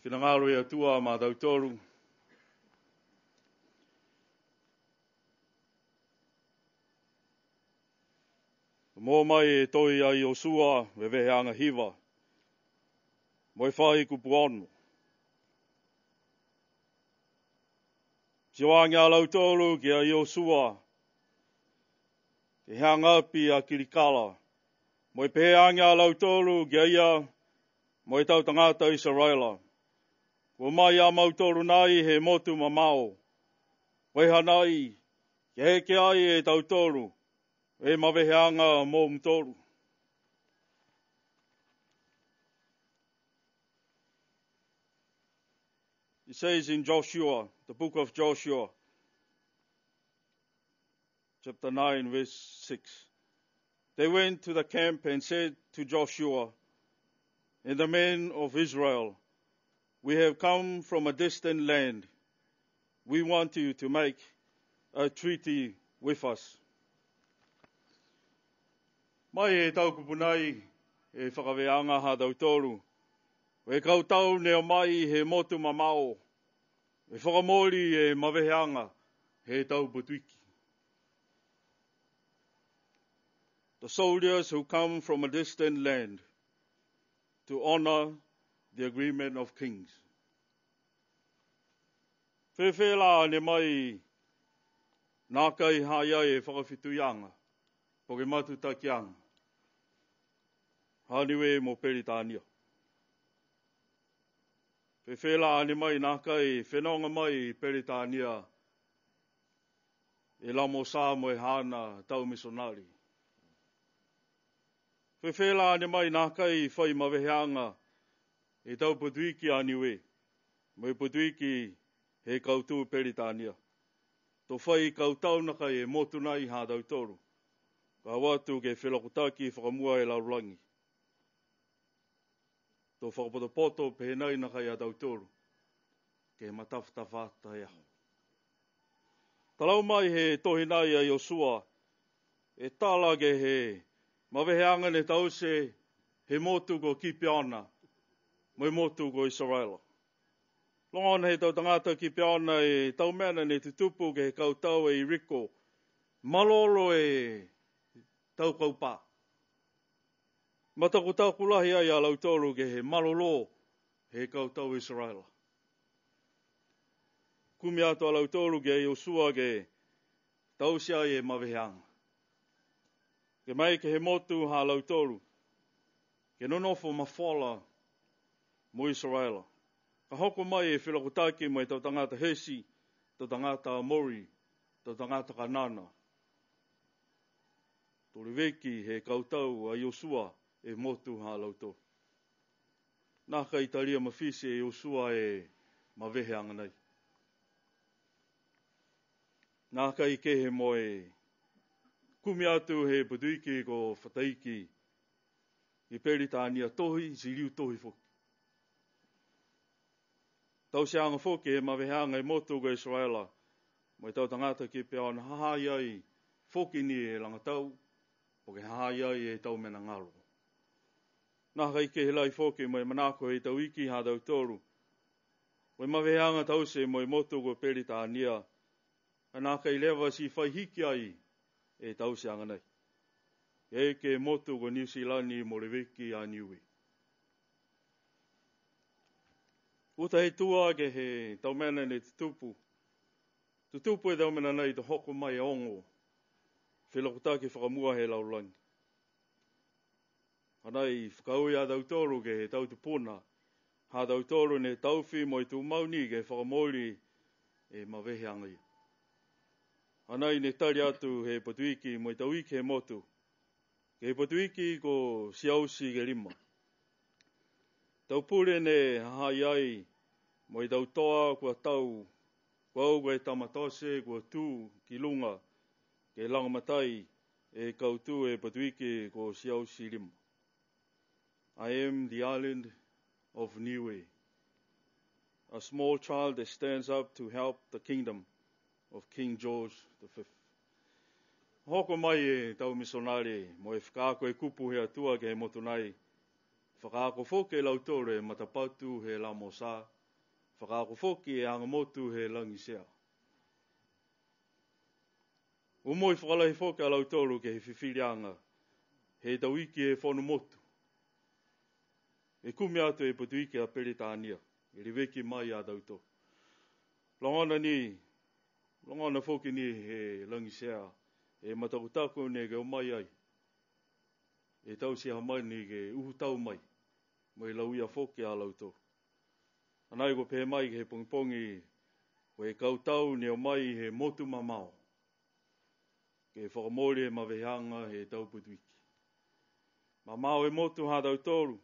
Whinangalo e atua mā tautoru. Mō mai e toi ai o sua, wewehe anga hiwa. Mo e whahi kupu onu. Tiwangi a lautoru ki ai o sua. Ke hanga api a kirikala. Mo e peheangi a lautoru ki aia. Mo e tau tangata Israela. Ko mai a mautoru nai he motu mamao. Wei hanai, ke heke ai e tautoru. E maweheanga mō mtoru. It says in Joshua, the book of Joshua, chapter 9, verse 6. They went to the camp and said to Joshua and the men of Israel, we have come from a distant land. We want you to make a treaty with us. Mai e taukupunai e whakaweanga ha tautoru. E kautau neo mai he motu mamao. E whakamori e maweheanga he tauputuiki. The soldiers who come from a distant land to honor the agreement of kings. Whewhela ne mai nā kai haia e whakawhituianga. Poke matu takianga. Haniwe mo Peritania. Whewhela ane mai nā kai whenonga mai Peritania. E lamo sā mo e hana tau misonari. Whewhela ane mai nā kai whai maweheanga. E tau putuiki aniwe. Mo e putuiki he kautu Peritania. Tō whai kautau na kai e motunai hā tautoru. Ka watu ke whelokotaki whakamua e laurangi. Tō whakapoto pehenai na kai a tautoru. Ke matawhtawhata e aho. Talau mai he tohinai a Yosua. E tala ke he maweheanga ne tause he motu ko Kipiana. Mo e motu ko Israela. Longon he tau tangata Kipiana e tau mena ne tutupu ke he kautau e Riko. Malolo e tau kaupā. Matako tau kulahi ai a lautoru ke he malolo he kautau Israela. Kumi atu a lautoru ke Yosua ke tausia e maweheanga. Ke mai ke he motu ha lautoru. Ke nonofo mawhala mo Israela. Ka hoko mai e whelakotaki mai tau tangata Hesi, tau tangata Amori, tau tangata Kanana. Tore weki he kautau a Yosua e motu ha lautoru. Nā kai taria mawhisi e Yosua e maweheanga nei. Nā kai ke he moe kumi atu he putuiki ko whataiki i Peritania tohi, ziriu tohi foki. Tau seanga foki he maweheanga e motu ko Israela. Mo tau tangata ki peona hahai ai foki ni e langatau, po ke hahai ai e tau mena ngalo. Nā kai ke he lai foki mo e manako e tau iki ha tau toru. Mo e maweheanga tau se mo e motu ko Peritania. Nā kai lewa si whai hiki ai e tau seanga nei. E ke motu ko New Zealandi mo reweki a niui. Uta he tua ke he tau mena ne tutupu. Tutupu e tau mena nei to hoko mai ongo. Whelokotaki whakamua he laulangi. Hanai whakaui a tautoru ke he tau tupuna. Ha tautoru ne tauwhi mo i tu mauni ke whakamori e maweheanga ia. Hanai ne tari atu he patuiki mo i tauiki he motu. Ke patuiki ko siausi ke lima. Tau pure ne hahai ai mo i tau toa kua tau. Kua au koe tamatose kua tū ki lunga. Ke langamatai e kautu e patuiki ko siausi lima. I am the island of Niue. A small child that stands up to help the kingdom of King George V. Hoko mai e tau misonari mo e whakaako e kupu he atua ke he motunai Whakaako whoke e lautore e matapatu he la mosa. Whakaako whoke e angamotu he langisea. Umoi whakalahi whoke a lautoru ke he whiwhirianga. He tauiki e whonu motu. E kumi atu e putuiki a peritania. E riveki mai a tauto. Longona whoke ni he langisea. E matakutako ne ke o mai ai. E tau si hamai ni ke uhu tau mai. Mai lauia whoke a lauto. Anai ko pē mai ke he pongipongi. Ko e kautau ni o mai he motu mamao. Ke whakamore e mawehanga he tau putuiki. Mamao e motu hādau toru.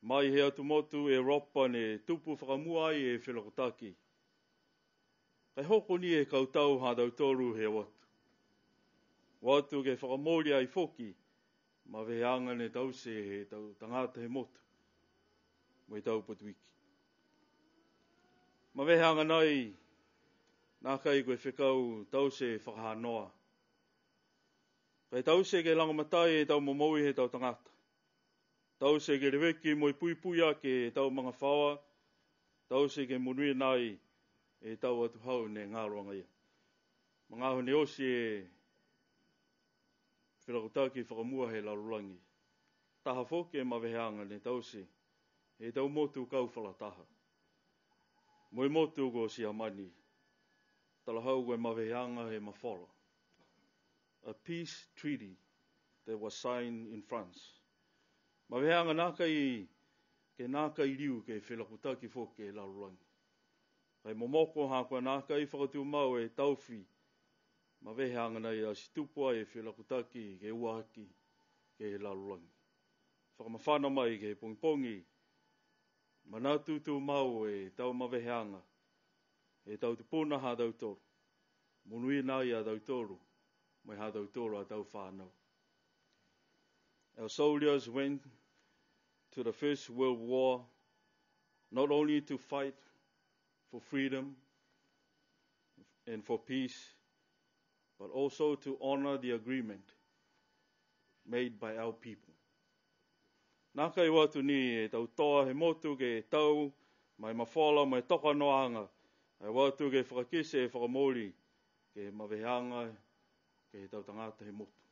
Mai he atu motu e ropa ne tupu whakamua ai e whelakotaki. Kai hoko ni e kautau hādau toru he watu. Watu ke whakamore ai whoki. Mawehanga ne tause he tau tangata he motu. Mo i tau putuiki. Mawehanga nai. Nā kai koe whekau tause whakahanoa. Kai tause ke langamatai e tau momoui he tau tangata. Tause ke reweki mo i puipuia ke tau mga whaua. Tause ke munui nai e tau atu hau ne ngāroanga ia. Mga aho ne osi e whirakotaki whakamua he larulangi. Taha whoke e mawehanga ne tause e tau motu kauwhalataha. Mo i motu ko si amani. Talahau koe mawehanga he mawholo. A peace treaty that was signed in France. Mawehanga nākai riu ke whelakutaki whoke e larulangi. Kai momoko hākua nākai whakatu mau e tauwhi. Mawehanga nei a situpua e whelakutaki ke uahaki ke larulangi. Whakamawhana mai ke pongipongi. Manatutu mau e tau mawehanga. E tau te puna hādau toru. Munui nai a tau toru. Mai hādau toru a tau whānau. Our soldiers went to the First World War not only to fight for freedom and for peace, but also to honor the agreement made by our people. Nā kai watu ni e tau toa he motu ke tau, mai mawhala, mai toka noanga, e watu ke whakakise e whakamori, ke mawehanga, ke tau tangata he motu.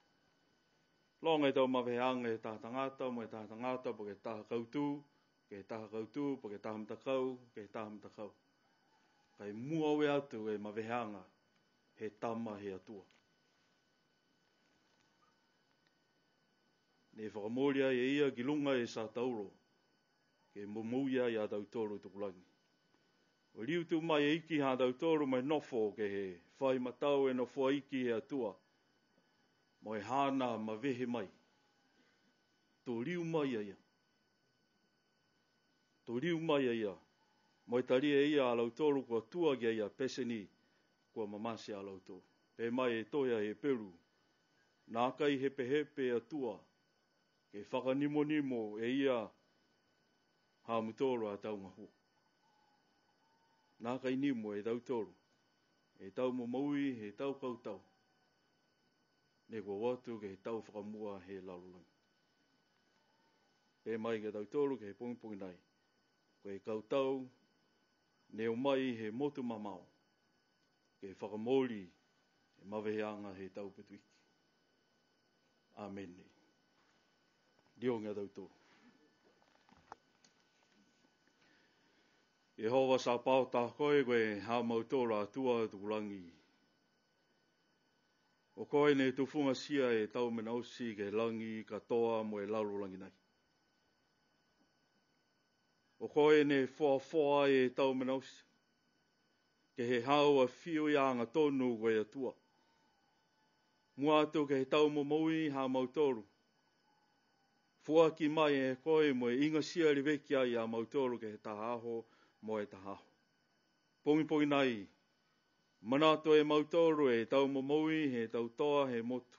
Longa e tau mawehanga e taha tangata, mo e taha tangata, po ke taha kautu, po ke taha mtakau, ke taha mtakau. Kai mua we atu e mawehanga, he tama he atua. Ne whakamoria e ia ki lunga e sa tauro, ke mumuia i a tautoru tukulangi. O riu tu mai e iki ha tautoru mai nofo ke he whai matau e nofo iki he atua, mo e hana ma vehe mai. Tō riu mai ia. Tō riu mai ia. Mo e taria ia a lautoru kua tua kia ia peseni kua mamasi a lautoru. Pe mai e toia he peru. Nā kai hepe atua. Ke whakanimo e ia hāmutoru a taunga hua. Nā kai nimo e tautoru. E tau mamaui he tau kautau. Ne kua watu ke he tau whakamua he larulangi. E mai ke tautoru ke he pongipongi nai. Ko e kautau ne o mai he motu mamao. Ke whakamori e maweheanga he tau petuiki. Amen. Dionga tautoru. Yehova sa pao ta koe koe ha mautora atua tukulangi. O koe ne tufunga sia e tau menausi ke langi katoa mo e larulangi nai. O koe ne foa e tau menausi. Ke he hau a whio ianga tonu koe atua. Mua atu ke he tau momoui ha mautoru. Fua ki mai e koe mo e inga sia riveki ai a mautoru ke he tahaho mo e tahaho. Pongi nai, manato e mautoru e tau momoui he tau toa he motu.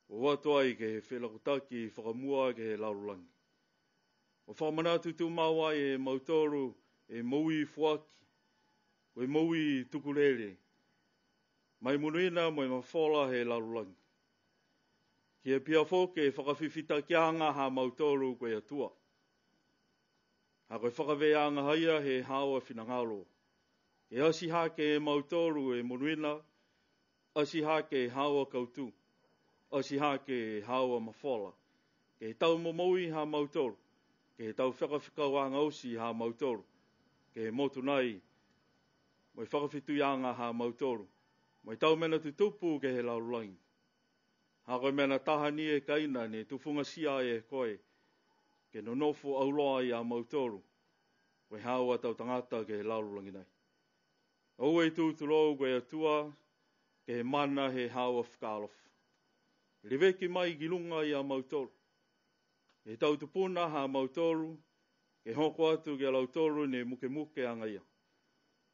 O watu ai ke he whelakotaki whakamua ke he laurulangi. O whamanatu tu mawai e mautoru e moui fuaki, o e moui tukurere. Mai munuina mo e mawhola he laurulangi. Kia pia fōke whakawhiwhita kianga ha mautoro koe atua. Ha koe whakaweanga haia he hawa whinangalo. E asi hake e mautoro e monuina, asi hake e hawa kautu, asi hake e hawa mawhala. Ke tau momoui ha mautoro, ke tau whakawhikawanga osi ha mautoro, ke motu nai, moi whakawhituianga ha mautoro, moi tau mena tutupu ke he laulangi. Ha koe mena tahani e kaina ne tufunga sia e koe, ke no nofo auloa i a mautoro, koe hawa tau tangata ke he laulangi nei. Au e tūturou koe atua, ke he mana he hawa whakalof. Reweki mai gilunga i a mautoro. E tau tupuna ha mautoro, ke hoko atu ke lautoru ne muke muke angaia.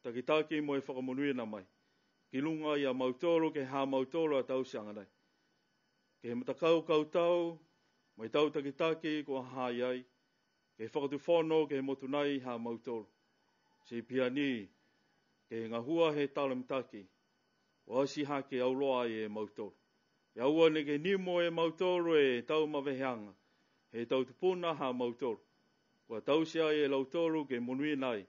Takitaki mo e whakamonuina mai. Gilunga i a mautoro ke ha mautoro a tau sianga nei. Ke he matakau kautau, mo e tau takitaki ko hai ai, ke he whakatufono ke he motunai ha mautoro. Se piani, ke he ngahua he talamtaki, o asi hake auloa e mautoro. E aua ne ke nimo e mautoro e tau maweheanga, he tau tupuna ha mautoro. Kua tau sia e lautoro ke monuinai,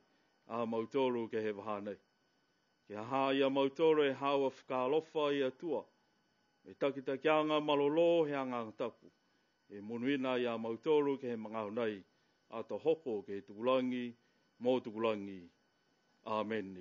a mautoro ke he wahanei. Ke ha ia mautoro e hawa whakalofa i atua, e takitakianga malolo he anga tapu. E monuinai a mautoro ke he mangahunai, a to hoko ke tukulangi, mō tukulangi. Amen.